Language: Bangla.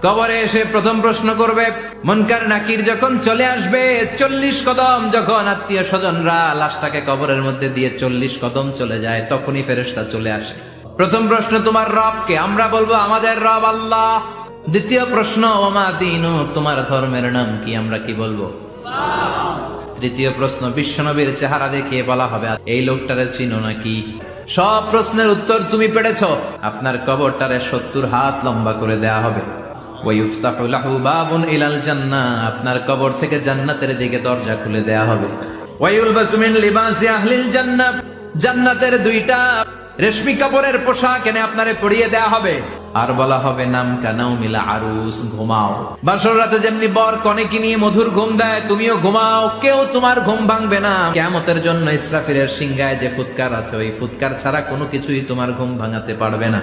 কবরে এসে প্রথম প্রশ্ন করবে। মুনকার নাকির যখন চলে আসবে, 40 কদম যখন আত্মীয় স্বজনরা লাশটাকে কবরের মধ্যে দিয়ে 40 কদম চলে যায়, তখনই ফেরেশতা চলে আসে। প্রথম প্রশ্ন, তোমার রব কে? আমরা বলবো আমাদের রব আল্লাহ। দ্বিতীয় প্রশ্ন, ওমা দীনু, তোমার ধর্মের নাম কি? আমরা কি বলবো? তৃতীয় প্রশ্ন, বিশ্বনবীর চেহারা দেখিয়ে বলা হবে এই লোকটারে চিনো নাকি? সব প্রশ্নের উত্তর তুমি পেরেছো, আপনার কবরটারে 70 হাত লম্বা করে দেয়া হবে। ওয়ায়ুফতাহু লাহু বাবুন ইলাল জান্নাহ, আপনার কবর থেকে জান্নাতের দিকে দরজা খুলে দেয়া হবে। ওয়ায়ুলবাসু মিন লিবাসি আহলিল জান্নাহ, জান্নাতের 2টা রেশমি কাপড়ের পোশাক এনে আপনারে পরিয়ে দেয়া হবে। আর বলা হবে নাম কানাও মিলা আরুস, ঘুমাও। বাসর রাতে যেমনি বর কনেকে নিয়ে মধুর ঘুম দেয়, তুমিও ঘুমাও, কেউ তোমার ঘুম ভাঙবে না। কিয়ামতের জন্য ইসরাফিলের সিংহায় যে ফুৎকার আছে, ওই ফুৎকার ছাড়া কোনো কিছুই তোমার ঘুম ভাঙাতে পারবে না।